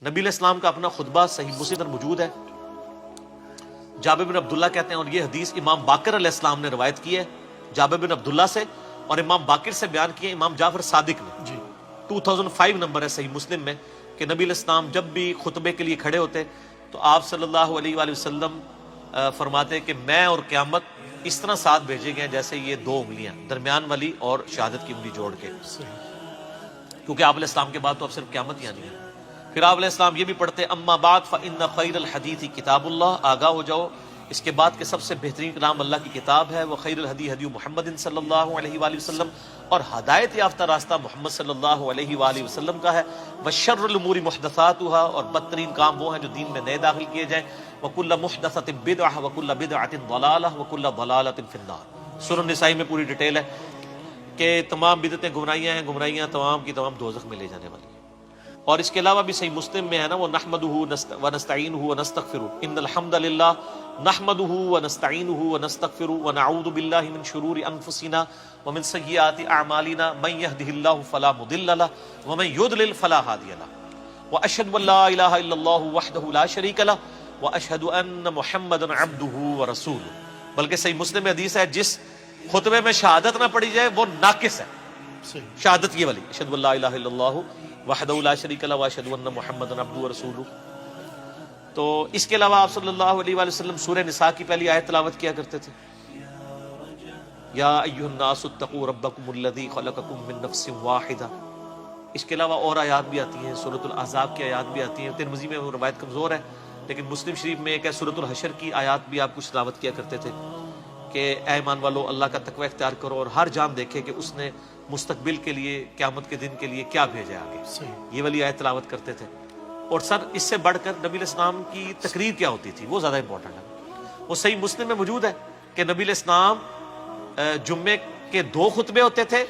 نبی علیہ السلام کا اپنا خطبہ صحیح مسلم میں موجود ہے. جابر بن عبداللہ کہتے ہیں، اور یہ حدیث امام باقر علیہ السلام نے روایت کی ہے جابر بن عبداللہ سے، اور امام باقر سے بیان کی ہے امام جعفر صادق نے. 2005 نمبر ہے صحیح مسلم میں کہ نبی علیہ السلام جب بھی خطبے کے لیے کھڑے ہوتے تو آپ صلی اللہ علیہ وآلہ وسلم فرماتے کہ میں اور قیامت اس طرح ساتھ بھیجے گئے جیسے یہ دو انگلیاں درمیان والی اور شہادت کی انگلی جوڑ کے، کیونکہ آپ علیہ السلام کے بعد تو اب صرف قیامت ہی آنی ہے. پھر آپ علیہ السلام یہ بھی پڑھتے اما بعد فإن خیر الحدیث کتاب اللہ، آگاہ ہو جاؤ اس کے بعد کہ سب سے بہترین کلام اللہ کی کتاب ہے، وہ خیر الہدی ہدی محمد صلی اللہ علیہ وآلہ وسلم، اور ہدایت یافتہ راستہ محمد صلی اللہ علیہ وآلہ وسلم کا ہے، وشر الامور محدثاتها، اور بدترین کام وہ ہیں جو دین میں نئے داخل کیے جائیں، وکل محدثۃ بدعہ وکل بدعۃ ضلالہ وکل ضلالۃ فی النار. سورۃ النساء میں پوری ڈیٹیل ہے کہ تمام بدعتیں گمراہیاں ہیں، گمراہیاں تمام کی تمام دوزخ میں لے جانے والی ہیں. اور اس کے علاوہ بھی صحیح مسلم میں ہے نا، وہ نحمدہ ونستعینہ ونستغفرہ، ان الحمد للہ نحمدہ ونستعینہ ونستغفرہ ونعوذ باللہ من شرور انفسنا ومن سیئات اعمالنا من يهده الله فلا مضل له ومن يضلل فلا هادي له واشهد ان لا اله الا الله وحده لا شريك له واشهد ان محمدا عبده ورسوله. بلکہ صحیح مسلم میں حدیث ہے جس خطبے میں شہادت نہ پڑھی جائے وہ ناقص ہے. شہادت یہ والی، اشهد ان لا اله الا الله وحدہ لا شریک لہ واشہد ان محمدا عبدہ ورسولہ. تو اس کے علاوہ آپ صلی اللہ علیہ وآلہ وسلم سورہ نساء کی پہلی آیت تلاوت کیا کرتے تھے، یا ایھا الناس اتقوا ربکم الذی خلقکم من نفس واحدہ. اس کے علاوہ اور آیات بھی آتی ہیں، سورۃ الاحزاب کی آیات بھی آتی ہیں. ترمذی میں وہ روایت کمزور ہے لیکن مسلم شریف میں ایک ہے سورۃ الحشر کی آیات بھی آپ کچھ تلاوت کیا کرتے تھے کہ اے ایمان والو اللہ کا تقوی اختیار کرو اور ہر جان دیکھے کہ اس نے مستقبل کے لیے قیامت کے دن کے لیے کیا بھیجا ہے آگے. یہ والی آیت تلاوت کرتے تھے. اور سر اس سے بڑھ کر نبی علیہ السلام کی تقریر کیا ہوتی تھی وہ زیادہ امپورٹنٹ ہے. وہ صحیح مسلم میں موجود ہے کہ نبی علیہ السلام جمعے کے 2 خطبے ہوتے تھے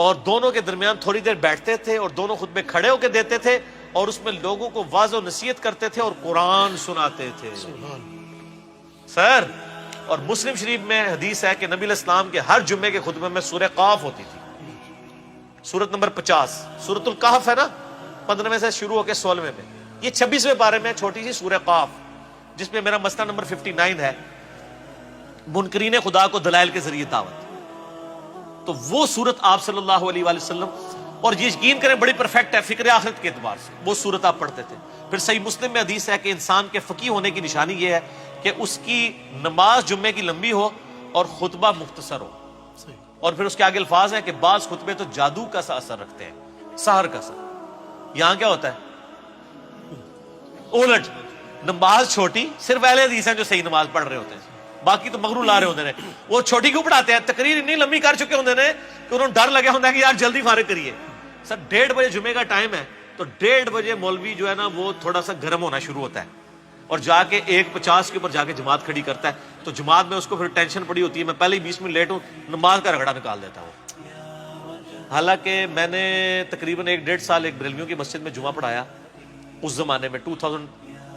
اور دونوں کے درمیان تھوڑی دیر بیٹھتے تھے اور دونوں خطبے کھڑے ہو کے دیتے تھے اور اس میں لوگوں کو واضح و نصیحت کرتے تھے اور قرآن سناتے تھے. سر اور مسلم شریف میں حدیث ہے کہ نبی علیہ السلام کے ہر جمعے کے خطبے میں سورہ قاف ہوتی تھی، سورت نمبر 50. سورۃ الکہف ہے نا، 15ویں سے شروع ہو کے 16ویں میں، یہ 26ویں پارے میں چھوٹی سی سورہ قاف جس میں میرا مسئلہ نمبر 59 ہے، منکرین خدا کو دلائل کے ذریعے دعوت. تو وہ سورت آپ صلی اللہ علیہ وآلہ وسلم، اور یہ یقین کریں بڑی پرفیکٹ ہے فکر آخرت کے اعتبار سے، وہ سورت آپ پڑھتے تھے. پھر صحیح مسلم میں حدیث ہے کہ انسان کے فقیہ ہونے کی نشانی یہ ہے کہ اس کی نماز جمعے کی لمبی ہو اور خطبہ مختصر ہو. اور پھر اس کے آگے الفاظ ہیں کہ بعض خطبے تو جادو کا سا اثر رکھتے ہیں، سحر کا سا. یہاں کیا ہوتا ہے الٹ، نماز چھوٹی، صرف اہل حدیث ہیں جو صحیح نماز پڑھ رہے ہوتے ہیں، باقی تو مغرور لا رہے ہوتے ہیں. وہ چھوٹی کیوں پڑھاتے ہیں؟ تقریر اتنی لمبی کر چکے ہوتے ہیں کہ انہوں نے ڈر لگا ہوتا ہے کہ یار جلدی فارغ کریے. سر 1:30 بجے جمعے کا ٹائم ہے تو 1:30 بجے مولوی جو ہے نا وہ تھوڑا سا گرم ہونا شروع ہوتا ہے اور جا کے 1:50 کے اوپر جا کے جماعت کھڑی کرتا ہے. تو جماعت میں اس کو پھر ٹینشن پڑی ہوتی ہے، میں پہلے ہی 20 منٹ لیٹ ہوں، نماز کا رگڑا نکال دیتا ہوں. حالانکہ میں نے تقریباً 1.5 سال ایک بریلویوں کی مسجد میں جمعہ پڑھایا اس زمانے میں، 2000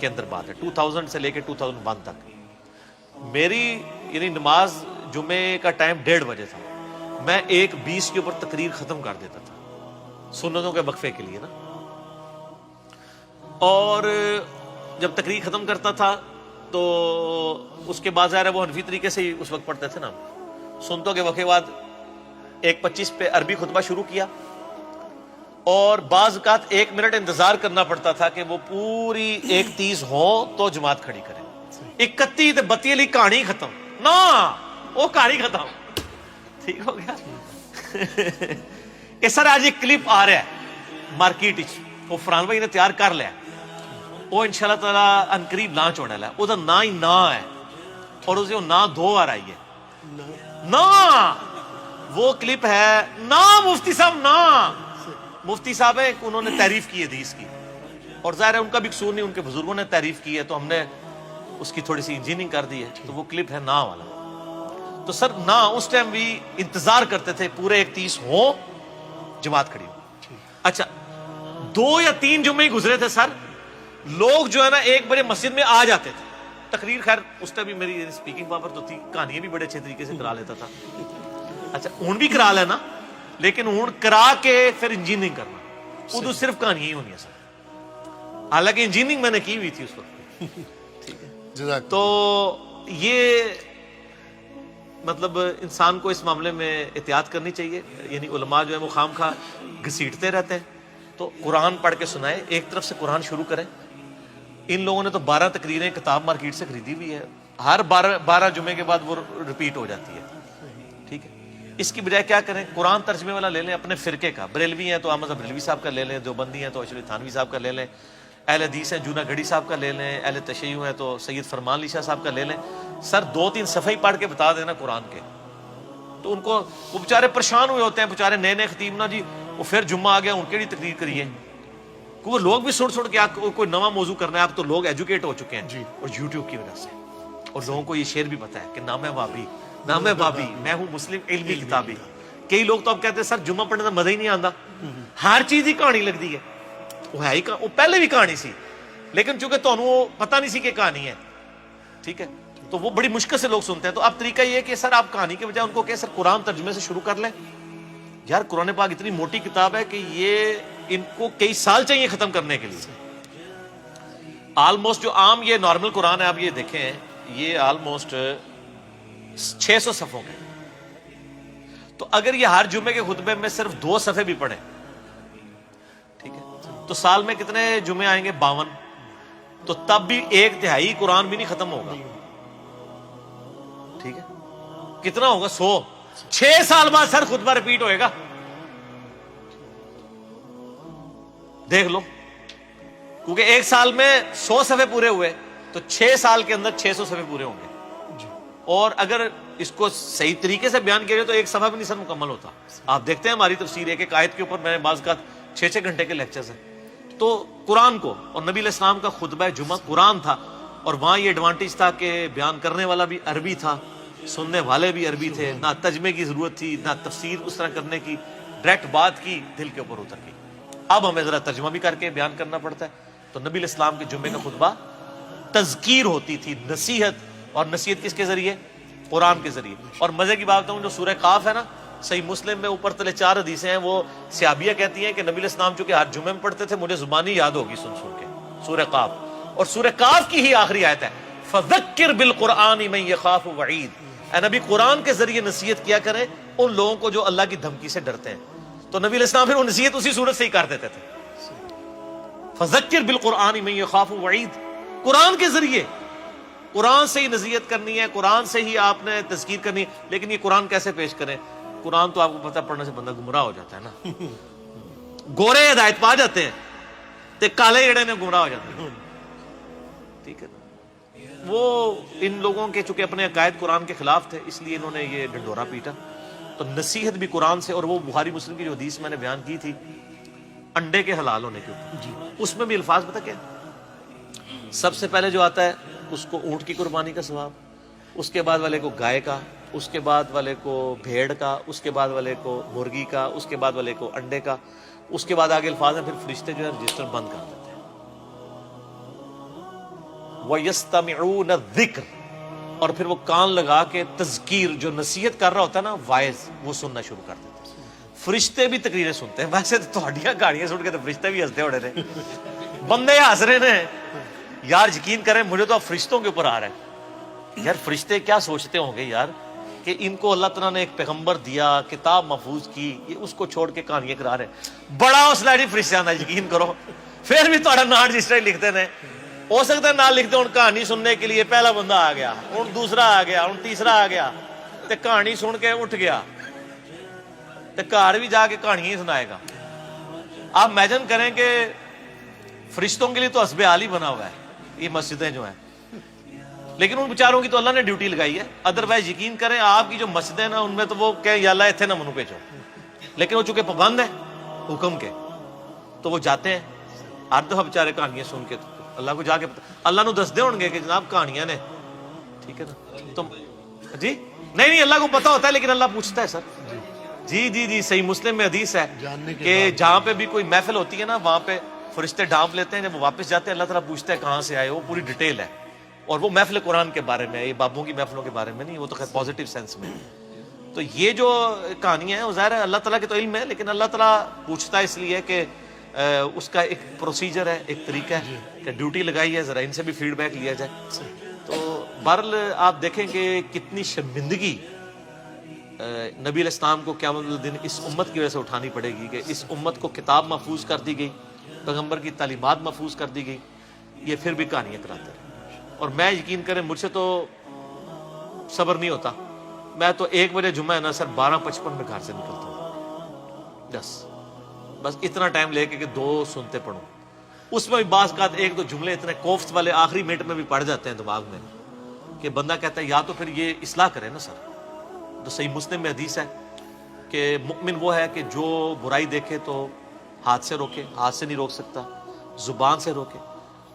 کے اندر بات ہے، 2000 سے لے کے 2001 تک. میری یعنی نماز جمعے کا ٹائم 1:30 بجے تھا، میں 1:20 کے اوپر تقریر ختم کر دیتا تھا سنتوں کے وقفے کے لیے نا. اور جب تقریر ختم کرتا تھا تو اس کے بعد ظاہر ہے وہ حنفی طریقے سے ہی اس وقت پڑھتے تھے نا، سنتوں کے وقفے بعد 1:25 پہ عربی خطبہ شروع کیا اور بعض اوقات 1 منٹ انتظار کرنا پڑتا تھا کہ وہ پوری 1:30 ہو تو جماعت کھڑی کرے. 31 تے 32 والی کہانی ختم نہ، وہ کہانی ختم. ٹھیک ہو گیا. کہ سر آج ایک کلپ آ رہا ہے مارکیٹ، وہ فرحان بھائی نے تیار کر لیا، وہ انشاءاللہ تعالی ان قریب لانچ ہونے والا ہے. وہ نا ہی نا ہے اور اسے نا 2 بار آئی ہے نا. وہ کلپ ہے نا مفتی صاحب، نا مفتی صاحب ہے، انہوں نے تعریف کی حدیث کی اور ظاہر ہے ان کا بھی قصور نہیں، ان کے بزرگوں نے تعریف کی ہے تو ہم نے اس کی تھوڑی سی انجینئرنگ کر دی ہے. تو وہ کلپ ہے نا والا. تو سر نا اس ٹائم بھی انتظار کرتے تھے پورے 1:30 ہو جماعت کھڑی ہو. اچھا 2 یا 3 جمعے ہی گزرے تھے سر، لوگ جو ہے نا 1 بجے مسجد میں آ جاتے تھے. تقریر خیر اس ٹائم بھی میری اسپیکنگ پاور تو تھی، کہانیاں بھی بڑے اچھے طریقے سے کرا لیتا تھا. اچھا اون بھی کرا لینا، لیکن اون کرا کے پھر انجینئرنگ کرنا، اردو صرف کہانیاں ہی ہونی ہے سر. حالانکہ انجینئرنگ میں نے کی ہوئی تھی اس وقت. ٹھیک ہے, تو یہ مطلب انسان کو اس معاملے میں احتیاط کرنی چاہیے. یعنی علماء جو ہے وہ خام خواہ گھسیٹتے رہتے ہیں. تو قرآن پڑھ کے سنائے, ایک طرف سے قرآن شروع کریں. ان لوگوں نے تو 12 تقریریں کتاب مارکیٹ سے خریدی ہوئی ہے, ہر 12 جمعے کے بعد وہ ریپیٹ ہو جاتی ہے. ٹھیک ہے, اس کی بجائے کیا کریں, قرآن ترجمے والا لے لیں اپنے فرقے کا. بریلوی ہیں تو احمد بریلوی صاحب کا لے لیں, دیوبندی ہیں تو اشرف تھانوی صاحب کا لے لیں, اہل حدیث ہیں جونا گڑھی صاحب کا لے لیں, اہل تشیع ہیں تو سید فرمان علی شاہ صاحب کا لے لیں. سر 2-3 صفحے ہی پڑھ کے بتا دینا قرآن کے, تو ان کو وہ بیچارے پریشان ہوئے ہوتے ہیں, بیچارے نئے نئے خطیب نا جی, وہ پھر جمعہ آ گیا ان کے لیے تقریر کریے. وہ لوگ بھی سن کے آپ کوئی نواں موضوع کرنا ہے. آپ تو لوگ ایجوکیٹ ہو چکے ہیں اور یوٹیوب کی وجہ سے, اور لوگوں کو یہ شعر بھی پتا ہے کہ نام ہے وابی, نام ہے بابی, میں ہوں مسلم علمی کتابی. کئی لوگ تو اب کہتے ہیں سر جمعہ پڑھنے کا مزہ ہی نہیں آتا, ہر چیز ہی کہانی لگتی ہے. وہ ہے ہی وہ پہلے بھی کہانی سی, لیکن چونکہ تو وہ پتہ نہیں سی کہ کہانی ہے. ٹھیک ہے, تو وہ بڑی مشکل سے لوگ سنتے ہیں. تو اب طریقہ یہ ہے کہ سر آپ کہانی کے بجائے ان کو کہ سر قرآن ترجمے سے شروع کر لیں. یار قرآن پاک اتنی موٹی کتاب ہے کہ یہ ان کو کئی سال چاہیے ختم کرنے کے لیے. آلموسٹ جو عام یہ نارمل قرآن ہے, آپ یہ دیکھیں, یہ آلموسٹ 600 صفحوں کے. تو اگر یہ ہر جمعے کے خطبے میں صرف 2 صفحے بھی پڑھیں, ٹھیک ہے, تو سال میں کتنے جمعے آئیں گے, 52. تو تب بھی 1/3 قرآن بھی نہیں ختم ہوگا. ٹھیک ہے, کتنا ہوگا, 100. 6 سال بعد سر خطبہ ریپیٹ ہوئے گا, دیکھ لو. کیونکہ 1 سال میں 100 صفحے پورے ہوئے تو 6 سال کے اندر 600 صفحے پورے ہوں گے. اور اگر اس کو صحیح طریقے سے بیان کیا جائے تو 1 صفحہ بھی نہیں سر مکمل ہوتا. آپ دیکھتے ہیں ہماری تفسیر ایک آیت کے اوپر میں نے بعض کا 6 گھنٹے کے لیکچرز ہیں. تو قرآن کو, اور نبی علیہ السلام کا خطبہ جمعہ قرآن تھا, اور وہاں یہ ایڈوانٹیج تھا کہ بیان کرنے والا بھی عربی تھا, سننے والے بھی عربی تھے, نہ ترجمے کی ضرورت تھی نہ تفسیر اس طرح کرنے کی, ڈائریکٹ بات کی دل کے اوپر اتر گئی. اب ہمیں ذرا ترجمہ بھی کر کے بیان کرنا پڑتا ہے. تو نبی علیہ السلام کے جمعے کا خطبہ تذکیر ہوتی تھی, نصیحت, اور نصیحت کس کے ذریعے, قرآن کے ذریعے. اور مزے کی بات ہوں, جو سورہ قاف ہے نا, صحیح مسلم میں اوپر تلے 4 حدیثیں ہیں, وہ صحابیہ کہتی ہیں کہ نبی علیہ السلام چونکہ ہر جمعے میں پڑھتے تھے, مجھے زبانی یاد ہوگی سن سن کے سورہ قاف. اور سورہ قاف کی ہی آخری آیت ہے فذکر بالقرآن من یخاف وعید. اے نبی قرآن کے ذریعے نصیحت کیا کریں ان لوگوں کو جو اللہ کی دھمکی سے ڈرتے ہیں. تو نبی علیہ السلام پھر وہ نصیحت اسی صورت سے ہی کر دیتے تھے, فذکر بالقرآن من یخاف وعید. قرآن کے ذریعے, قرآن سے ہی نصیحت کرنی ہے, قرآن سے ہی آپ نے تذکیر کرنی ہے. لیکن یہ قرآن کیسے پیش کریں, قرآن تو آپ کو پتہ پڑھنے سے بندہ گمراہ ہو جاتا ہے نا. گورے ہدایت پا جاتے ہیں تے کالے جڑے نے گمراہ ہو جاتے ہیں. ٹھیک ہے, وہ ان لوگوں کے چونکہ اپنے عقائد قرآن کے خلاف تھے, اس لیے انہوں نے یہ ڈنڈورا پیٹا. تو نصیحت بھی قرآن سے. اور وہ بخاری مسلم کی جو حدیث میں نے بیان کی تھی انڈے کے حلال ہونے کے اوپر, اس میں بھی الفاظ پتہ کیا, سب سے پہلے جو آتا ہے اس کو اونٹ کی قربانی کا ثواب, اس کے بعد والے کو گائے کا, اس کے بعد والے کو بھیڑ کا, اس کے بعد والے کو مرغی کا, اس کے بعد والے کو انڈے کا, اس کے بعد آگے الفاظ ہیں پھر فرشتے جو ہے رجسٹر بند کر دیتے ہیں. وَيَسْتَمِعُونَ الذِّكْرَ, اور پھر وہ کان لگا کے تذکیر, جو نصیحت کر رہا ہوتا ہے نا وائز, وہ سننا شروع کر دیتے ہیں. فرشتے بھی تقریریں سنتے ہیں. ویسے تو تھوڑیاں گاڑیاں سن کے تو فرشتے بھی ہنستے ہوڑے رہے, بندے ہنس رہے ہیں. یار یقین کریں مجھے تو اب فرشتوں کے اوپر آ رہا ہے. یار فرشتے کیا سوچتے ہوں گے یار کہ ان کو اللہ تعالیٰ نے ایک پیغمبر دیا, کتاب محفوظ کی, یہ اس کو چھوڑ کے کہانیاں کرا رہے ہیں. بڑا حوصلہ ہے فرشتیاں دا, یقین کرو. پھر بھی تھوڑا نام رجسٹر لکھتے ہیں, ہو سکتا ہے نام لکھتے ہوں کہانی سننے کے لیے پہلا بندہ آ گیا, ہوں دوسرا آ گیا, ہوں تیسرا آ گیا, تے کہانی سن کے اٹھ گیا, تے گھر بھی جا کے کہانیاں ہی سنائے گا. آپ امیجن کریں کہ فرشتوں کے لیے تو حسب حال ہی بنا ہوا ہے یہ مسجدیں جو ہیں, لیکن ان بیچاروں کی تو اللہ نے ڈیوٹی لگائی ہے. ادروائز یقین کریں آپ کی جو مسجدیں نا ان میں تو وہ کہیں یا اللہ اتنے نہ منو بھیجو, لیکن وہ چونکہ پابند ہیں حکم کے تو وہ جاتے ہیں ہر دفعہ بیچارے کہانیاں سن کے. اللہ کو جا کے اللہ نو دس دے ہوں گے کہ جناب کہانیاں نے, ٹھیک ہے نا, تم جی نہیں اللہ کو پتا ہوتا ہے, لیکن اللہ پوچھتا ہے سر. جی جی جی صحیح مسلم میں حدیث ہے کہ جہاں پہ بھی کوئی محفل ہوتی ہے نا وہاں پہ فرشتے ڈانپ لیتے ہیں, جب وہ واپس جاتے ہیں اللہ تعالیٰ پوچھتا ہے کہاں سے آئے, وہ پوری ڈیٹیل ہے. اور وہ محفل قرآن کے بارے میں, یہ بابوں کی محفلوں کے بارے میں نہیں, وہ تو خیر پازیٹیو سینس میں. تو یہ جو کہانیاں ہیں وہ ظاہر ہے اللہ تعالیٰ کے تو علم ہے, لیکن اللہ تعالیٰ پوچھتا ہے اس لیے کہ اس کا ایک پروسیجر ہے, ایک طریقہ ہے کہ ڈیوٹی لگائی ہے, ذرا ان سے بھی فیڈ بیک لیا جائے. تو بہرحال آپ دیکھیں کہ کتنی شرمندگی نبی علیہ السلام کو قیامت الدین اس امت کی وجہ سے اٹھانی پڑے گی کہ اس امت کو کتاب محفوظ کر دی گئی, پیغمبر کی تعلیمات محفوظ کر دی گئی, یہ پھر بھی کہانیاں کراتے رہے. اور میں یقین کریں مجھ سے تو صبر نہیں ہوتا, میں تو 1 بجے جمعہ ہے نا سر 12:55 میں گھر سے نکلتا ہوں, بس اتنا ٹائم لے کے کہ 2 سنتے پڑھوں. اس میں بھی بعض کا 1-2 جملے اتنے کوفت والے آخری منٹ میں بھی پڑھ جاتے ہیں دماغ میں کہ بندہ کہتا ہے یا تو پھر یہ اصلاح کرے نا سر. تو صحیح مسلم میں حدیث ہے کہ مؤمن وہ ہے کہ جو برائی دیکھے تو ہاتھ سے روکے, ہاتھ سے نہیں روک سکتا, زبان سے روکے,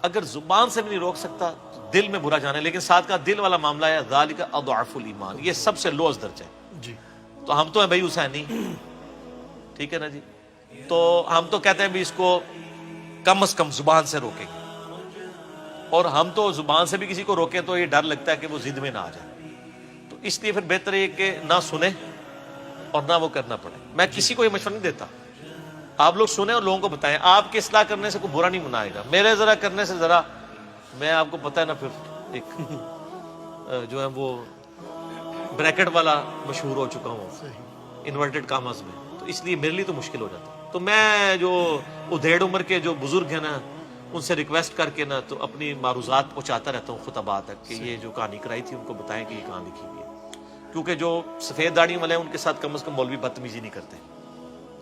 اگر زبان سے بھی نہیں روک سکتا تو دل میں برا جانے, لیکن ساتھ کا دل والا معاملہ ہے ذالک اضعف الایمان, یہ سب سے لوز درجہ ہے جی. تو ہم تو ہیں بھائی حسینی, ٹھیک ہے نا جی, تو ہم تو کہتے ہیں بھی اس کو کم از کم زبان سے روکیں گے, اور ہم تو زبان سے بھی کسی کو روکیں تو یہ ڈر لگتا ہے کہ وہ ضد میں نہ آ جائے. تو اس لیے پھر بہتر ہے کہ نہ سنیں اور نہ وہ کرنا پڑے. میں کسی کو یہ مشورہ نہیں دیتا, آپ لوگ سنیں اور لوگوں کو بتائیں. آپ کے اصلاح کرنے سے کوئی برا نہیں منائے گا, میرے ذرا کرنے سے ذرا, میں آپ کو پتہ ہے نا پھر ایک جو ہے وہ بریکٹ والا مشہور ہو چکا ہوں انورٹڈ کاماز میں, تو اس لیے میرے لیے تو مشکل ہو جاتا ہے. تو میں جو ادھیڑ عمر کے جو بزرگ ہیں نا ان سے ریکویسٹ کر کے نا تو اپنی معروضات پہنچاتا رہتا ہوں خطبات تک کہ یہ جو کہانی کرائی تھی ان کو بتائیں کہ یہ کہاں لکھی ہوئی ہے. کیونکہ جو سفید داڑھی والے ہیں ان کے ساتھ کم از کم مولوی بدتمیزی نہیں کرتے,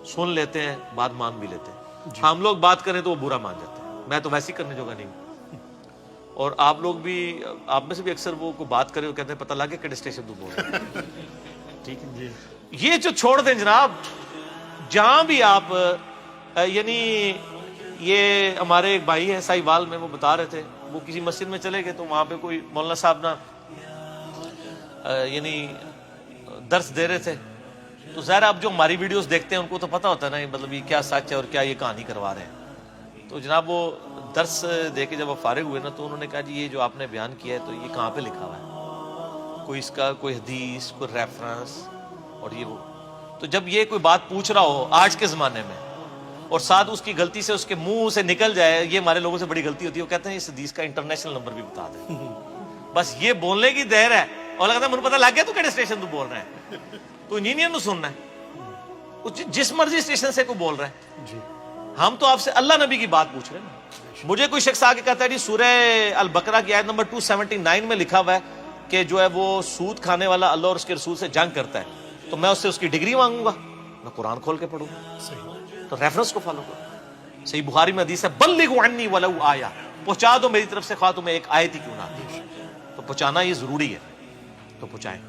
سن لیتے ہیں, بات مان بھی لیتے ہیں. ہم لوگ بات کریں تو وہ برا مان جاتے ہیں, میں تو ویسے ہی کرنے جوگا نہیں ہوں. اور آپ لوگ بھی, آپ میں سے بھی اکثر وہ کو بات کرے وہ کہتے ہیں پتہ لگے کہ اسٹیشن تو بول رہے ہیں, ٹھیک ہے جی. یہ جو چھوڑ دیں جناب, جہاں بھی آپ, یعنی یہ ہمارے ایک بھائی ہیں ساہیوال میں, وہ بتا رہے تھے وہ کسی مسجد میں چلے گئے تو وہاں پہ کوئی مولانا صاحب نا یعنی درس دے رہے تھے. تو ظاہر آپ جو ہماری ویڈیوز دیکھتے ہیں ان کو تو پتہ ہوتا ہے نا مطلب یہ کیا سچ ہے اور کیا یہ کہانی کروا رہے ہیں. تو جناب وہ درس دے کے جب وہ فارغ ہوئے نا تو انہوں نے کہا جی یہ جو آپ نے بیان کیا ہے تو یہ کہاں پہ لکھا ہوا ہے, کوئی اس کا کوئی حدیث, کوئی ریفرنس اور یہ وہ. تو جب یہ کوئی بات پوچھ رہا ہو آج کے زمانے میں اور ساتھ اس کی غلطی سے اس کے منہ سے نکل جائے, یہ ہمارے لوگوں سے بڑی غلطی ہوتی ہے, وہ کہتے ہیں اس حدیث کا انٹرنیشنل نمبر بھی بتا دیں. بس یہ بولنے کی دیر ہے, اور لگتا ہے مجھے پتہ لگ گیا تو کہڑے اسٹیشن تو بول رہا ہے, تو انجینئر نو سننا ہے, جس مرضی اسٹیشن سے کوئی بول رہا ہے جی. ہم تو آپ سے اللہ نبی کی بات پوچھ رہے ہیں. مجھے کوئی شخص آ کے کہتا ہے جی سورہ البقرہ کی آیت نمبر 279 میں لکھا ہوا ہے کہ جو ہے وہ سود کھانے والا اللہ اور اس کے رسول سے جنگ کرتا ہے, تو میں اس سے اس کی ڈگری مانگوں گا؟ میں قرآن کھول کے پڑھوں گا, تو ریفرنس کو فالو کرو. صحیح بخاری میں حدیث ہے بلغوا عنی ولو آیا, پہنچا دو میری طرف سے خواہ تمہیں ایک آیت ہی کیوں نہ آتی. تو پہنچانا یہ ضروری ہے, تو پہنچائیں.